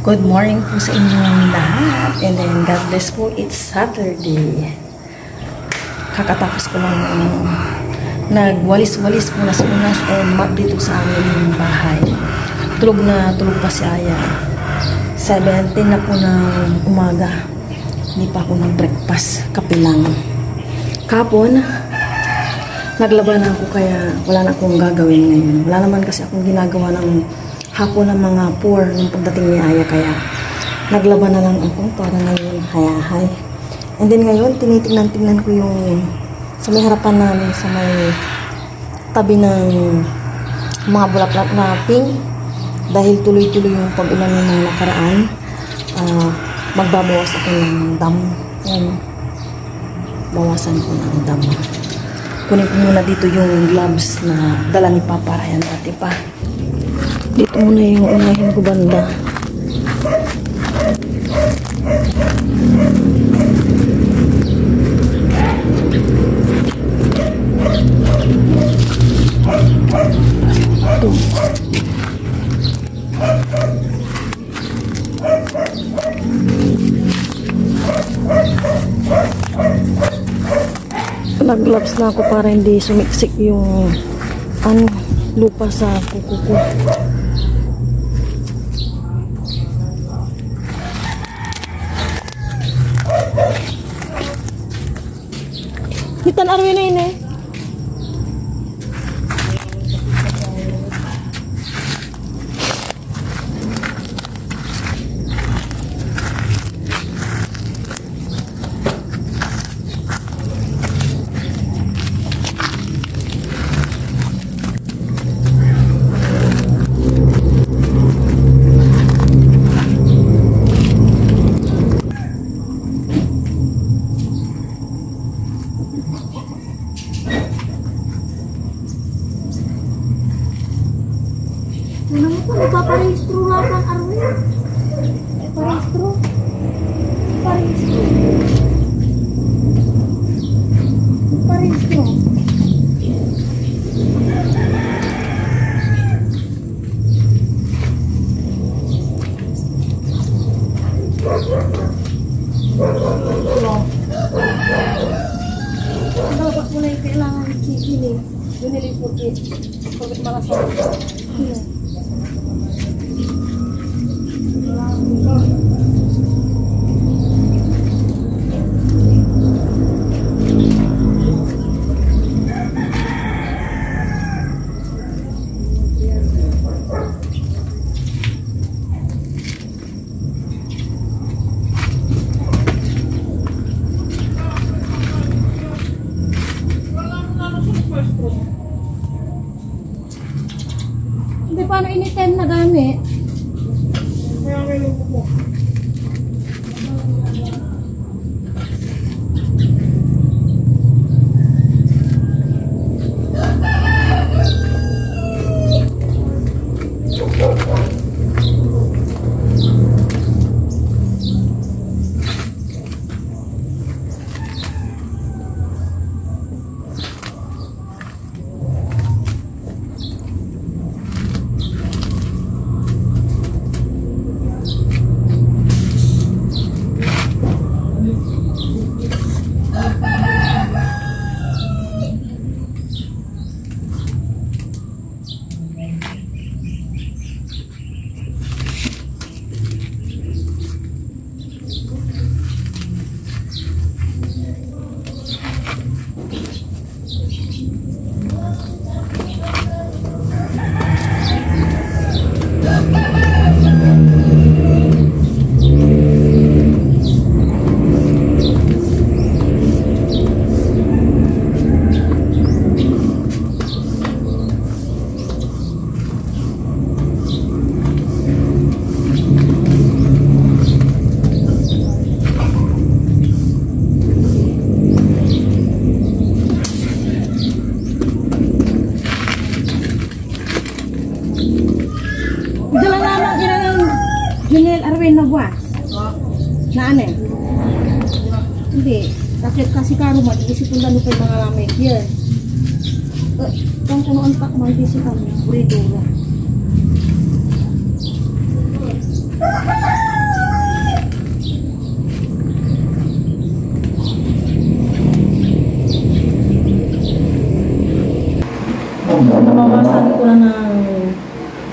Good morning po sa inyong lahat. And then, God bless po. It's Saturday. Kakatapos ko lang nagwalis-walis po na unas and map dito sa aming bahay. Tulog na tulog pa si Aya. 7:10 na po ng umaga. Hindi pa ako nag-breakfast. Kape lang. Kapon, naglaban ako kaya wala na akong gagawin ngayon. Wala naman kasi akong ginagawa ng hapon ng mga 4 nung pagdating ni Aya, kaya naglaban na lang ako para ngayon hayahay. And then ngayon, tinitingnan ko yung sa may harapan namin, sa may tabi ng mga bulaklak na pink. Dahil tuloy-tuloy yung pag-ulan ng mga nakaraan, magbabawas ako ng dam. Yan. Bawasan ko ng dam. Kunin ko muna dito yung gloves na dala ni Papa Ryan dati pa. Dito muna yung unahin ko banda. Ito. Nag-gloves na ako para hindi sumiksik yung lupa sa kuko ko. Hitan arwi na ini. Ano mo po, nagpaparehistro lang ang Arwin. Parehistro. Parehistro. Parehistro. Dapat mo na yung kailangan sikiling. Binili po ito. Pagkat malasang. Hindi, paano ini-tem na gamit? Junel Arwin na buwas. Na ano eh? Hindi. Kasi karo mo, iisipin lang pa yung mga lamig. Yan. Kung kunoon pa, mag-isip kami. Buridura. Nabawasan ko na ng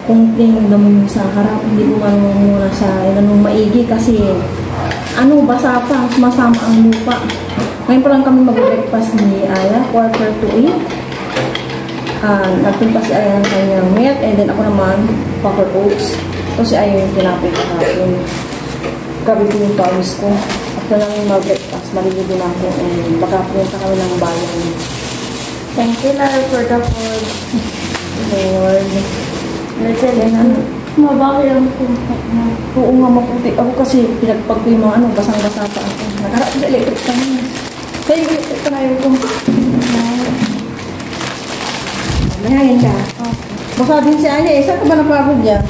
kunting damo sa harap. Hindi ko man muna siya inanong maigi kasi basa pa, masama ang lupa. Ngayon pa lang kami mag-breakfast ni Aya, 7:45. Nagpunta si Aya ng kanyang milk and then ako naman, Quaker Oats. Ito si Aya yung tinapit kahapon. Gabi ko yung pawis ko. After namin mag-breakfast, maligo din ako and baka punta kami ng bayan. Thank you, Lord, for the food. Lord. Lord, mabawi ang kumpat mo. Oo nga, maputi. Ako kasi pinagpag ko yung mga basang-basa pa ako. Nagharap sa electric kami. Kaya yung electric ka na yung Mahangin ka? Baka din si Anya eh. Saan ka ba napagod dyan?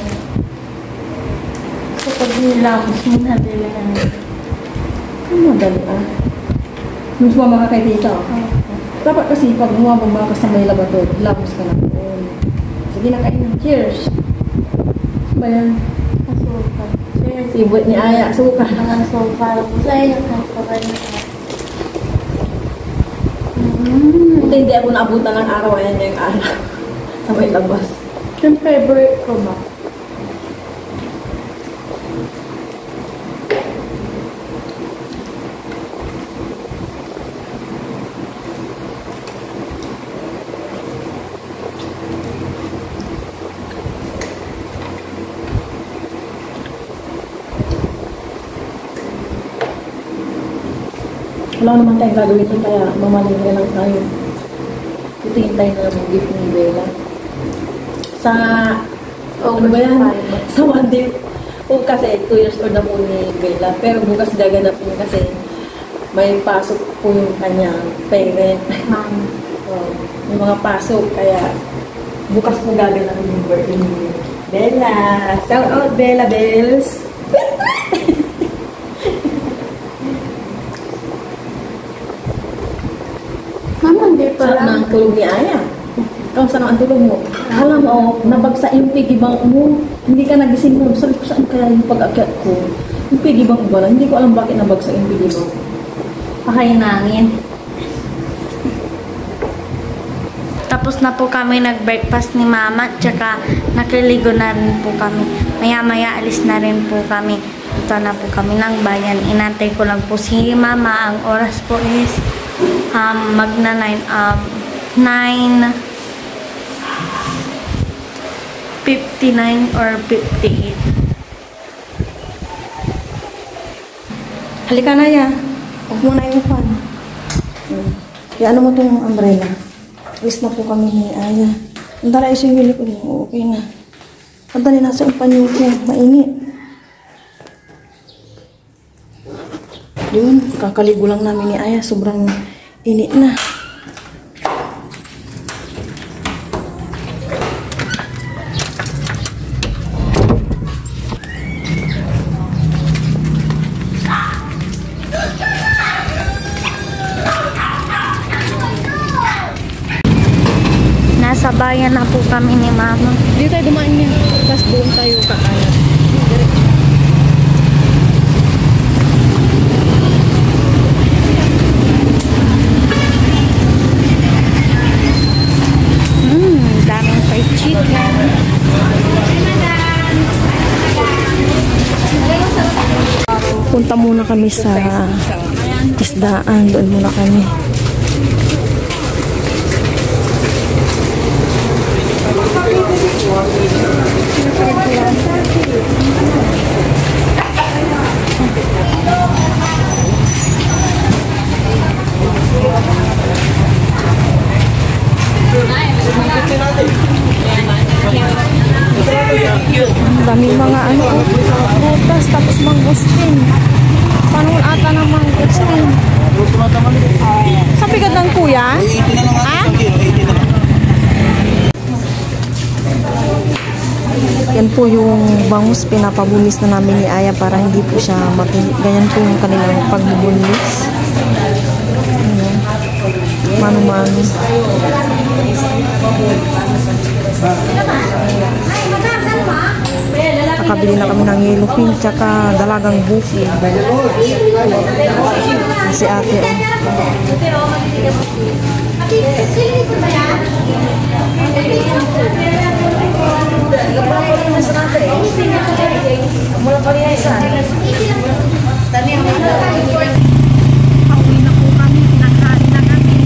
Sa pag-ilamos mo na dila na. Madali Mas mama ka kay tita. Dapat kasi pag bumaba ka sa may labator, labos ka na doon. Sige na kain. Cheers! Bayan. Kasukal. Cheers! Ibot ni Aya. Suka. Ang sukal. Sa'yo, kasukal na ka. Buti hindi ako naabutan ng araw. Ayan na yung araw. Sa may labas. Yung favorite ko ba? Wala naman tayong gagawin doon, kaya mamalingra lang tayo. Ito yung tayo na ng gift ni Bella. Sa, ano ba yan? Sa one day, kasi 2 years old na po ni Bella. Pero bukas gaganapin kasi may pasok po yung kanyang parent. May mga pasok, kaya bukas po gaganapin yung birthday ni Bella. Shout out, Bella Bells! Mama, hindi pa Sarap na ang tulog ni Aya. Ikaw, saan ang tulog mo? Alam mo, nabagsa yung pigibang mo. Hindi ka nagising mo. Sabi ko, saan kaya yung pag-akyat ko? Yung pigibang ko ba? Hindi ko alam bakit nabagsa yung pigibang. pakainangin. Tapos na po kami nag-breakfast ni Mama, tsaka nakiligo na rin po kami. Maya-maya alis na rin po kami. Ito na po kami ng bayan. Inantay ko lang po si Mama. Ang oras po is magna 9:59 or 58. Halika na, ya. Huwag mo na yung fan. Kaya ano mo itong umbrella? Alis na po kami ni Aya. Ang tala iso yung hili ko. Okay na. Ang tala nasa yung panyo ko. Mainit. Yun, kakaligo lang namin ni Aya. Sobrang init na. Nasa bayan na po kami ni Mama. Dito tayo dumaan niya. Tapos doon tayo kakanan. Daming fried chicken. Punta muna kami sa isdaan. Doon muna kami. Daming mga prutas, tapos mangosteen. Paano ata ng mangosteen? Sa bigat ng kuya? Ha? Yan po yung bangus, pinapabunis na namin ni Aya para hindi po siya makinig. Ganyan po yung kanilang pagbubunis. Mano-mano. nakabili na kami ng yellowfin tsaka dalagang buki. Si ate, pauwi na po kami, pinaghain na kami.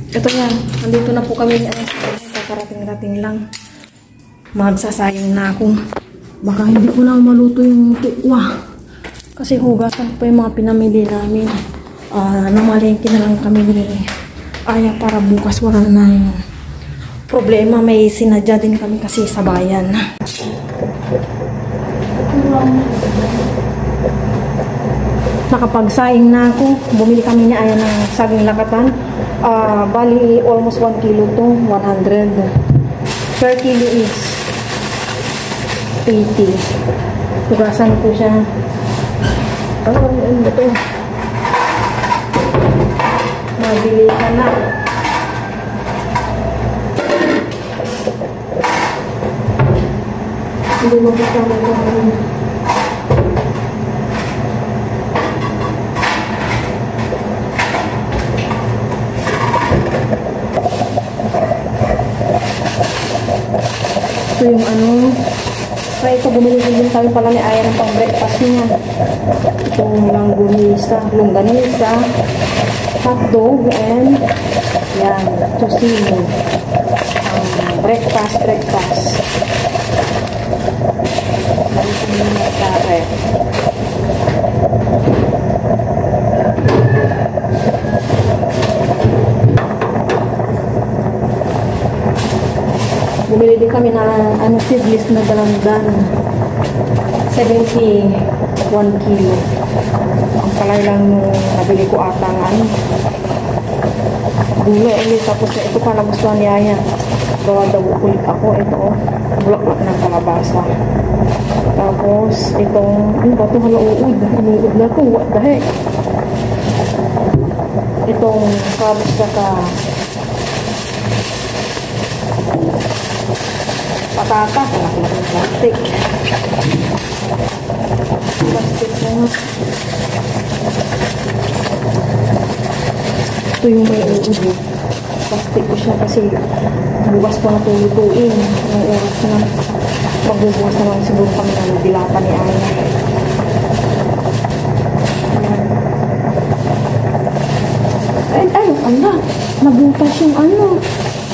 Ito yan, andito na po kami. Kakarating-rating lang. Magsasayang na ako. Baka hindi ko na maluto yung tukwa. Kasi hugasan pa yung mga pinamili namin. Namalengke na lang kami ni Aya para bukas wala na yung problema. May sinadya din kami kasi sa bayan. Nakapagsaing na ako. Bumili kami ni Aya ng saging lakatan. Bali, almost 1 kilo to, 100. Per kilo is 80. Tugasan ko siya. Ano to? Mabili ka na. Hindi mo kita magkakaroon. Ito yung ano, kaya ito bumili din tayo pala ni Aya ng pang breakfast niya. Itong longganisa, hotdog, and yan, tocino. Breakfast. Marito nyo na kare. Bumili din kami ng seedless na dalandan. 71 kilo. Ang palay lang nung nabili ko ata ng gulo ulit. Tapos ito pa nagustuhan ni Aya. Gawa daw kulit ako. Ito bulaklak ng kalabasa. Tapos itong ano ba ito? Uud na ito. What the heck? Itong crabs saka patatas, laki-laki plastic. Plastic na nga. Ito yung may uod. Plastic ko siya kasi bukas ko na tulutuin. Ang oras na magbubukas naman siguro kami ng dilata ni Aya. Ay, anda. Nabutas yung ano.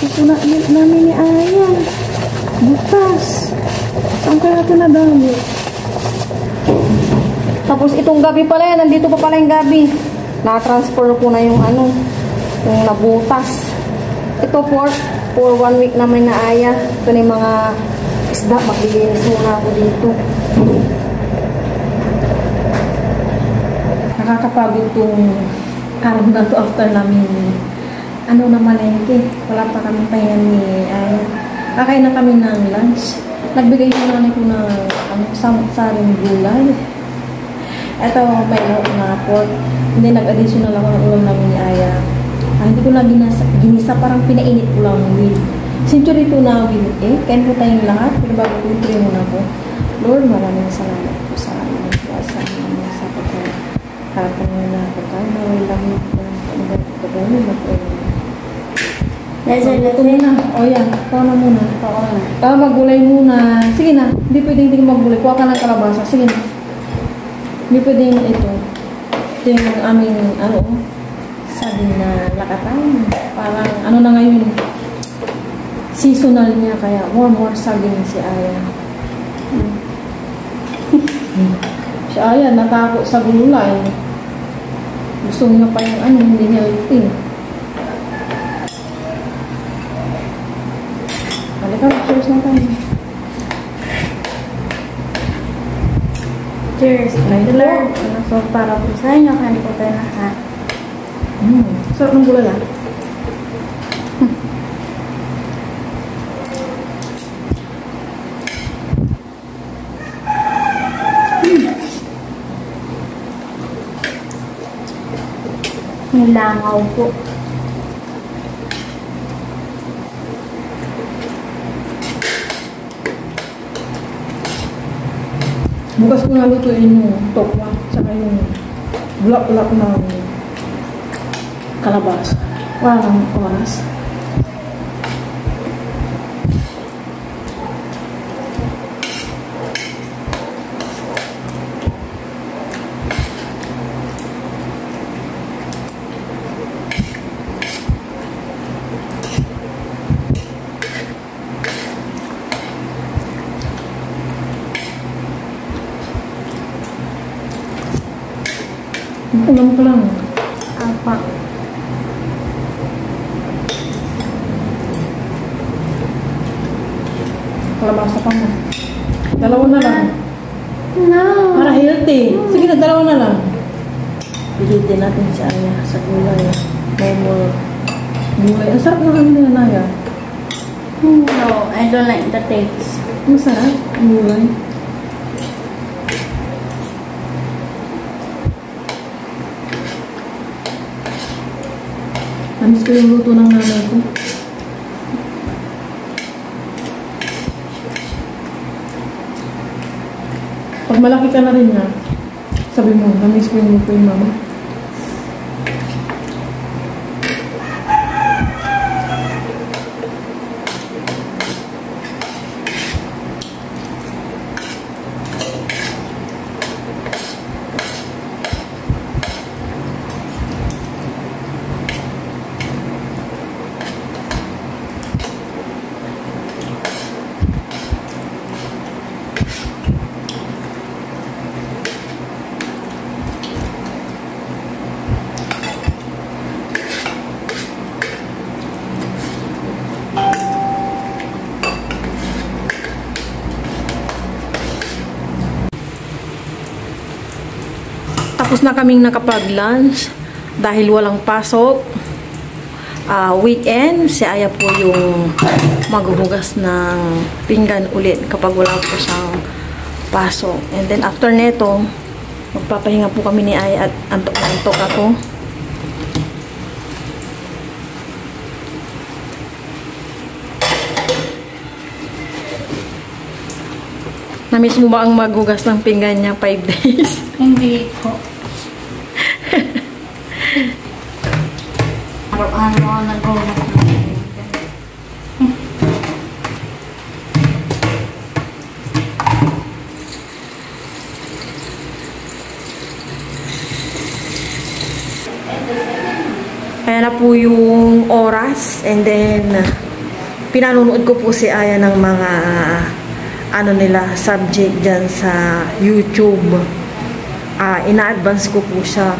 Susunat namin ni Aya. Butas. Saan kaya ito nadami? Tapos itong gabi pala yan. Nandito pa pala yung gabi. Na-transfer ko na yung ano. Yung nabutas. Ito for 1 week naman na Aya. Ito na yung mga isda. Maglilinis muna ako dito. Nakakapagod itong araw na to after namin ano na malengke. Wala pa kami pahingan ni Aya. Kakain na kami ng lunch. Nagbigay yung nanay ko ng saring gulay. Ito, may na pork. Hindi, nag-additional ako ng ulam namin ni Aya. Hindi ko na ginisa. Parang pinainit ko lang with century to na with egg. Kain po tayong lahat. Pero bago ko i-try muna po. Lord, maraming salamat po sa amin. Sa amin sa pagkakaroon na pagkain. Naway lang yung pagkakaroon na pagkain. Ito muna. O yan. Ikaw na muna. Maggulay muna. Sige na. Hindi pwedeng hindi maggulay. Kuha ka ng kalabasa. Sige na. Hindi pwedeng ito. Ito yung aming sabi na lakatan. Parang ano na ngayon. Seasonal niya. Kaya more saging si Aya. Si Aya natakot sa gulay. Gusto niya pa yung hindi healthy. Halika, cheers na tayo. Cheers. Learn. So, para po sa inyo, kain po tayo lahat. Sarap ng gulay ah. May langaw po. Bukas ko nalutuin yung tokwa, tsaka yung bulak-bulak ng kalabasa. Walang oras. Ulam ko lang. Apa? Kalabasa pa mo. Dalawa na lang. No. Para healthy. Sige na, dalawa na lang. Pilitin natin si Aya sa gulay. More gulay. Ang sarap na kami na Naya. No, I don't like the taste. Masarap. Gulay. Amis ko yung luto ng nanay ko. Pag malaki ka na rin nga, sabi mo, amis ko yung luto yung mama. Tapos na kaming nakapag-lunch dahil walang pasok. Weekend, si Aya po yung maghuhugas ng pinggan ulit kapag wala po siyang pasok. And then after neto, magpapahinga po kami ni Aya at antok na antok ako. Namiss mo ba ang maghugas ng pinggan niya 5 days? Hindi po. Araw-araw nag-ulat na. Ayan na po yung oras. And then, pinanonood ko po si Aya ng mga subject dyan sa YouTube. Ina-advance ko po siya.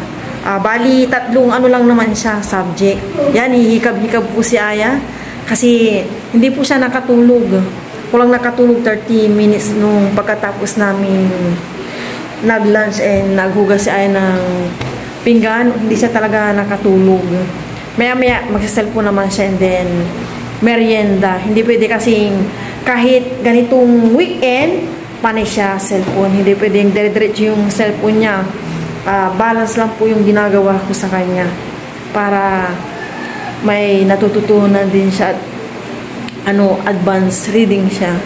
Bali, tatlong lang naman siya, subject. Yan, hihikab-hikab po si Aya. Kasi, hindi po siya nakatulog. Kulang nakatulog 30 minutes nung pagkatapos namin nag-lunch and naghugas si Aya ng pinggan. Hindi siya talaga nakatulog. Maya-maya, magsa-cellphone naman siya and then merienda. Hindi pwede kasing kahit ganitong weekend, panay siya cellphone. Hindi pwedeng dire-diretso yung cellphone niya. Balance lang po yung ginagawa ko sa kanya para may natututunan din siya at advanced reading siya.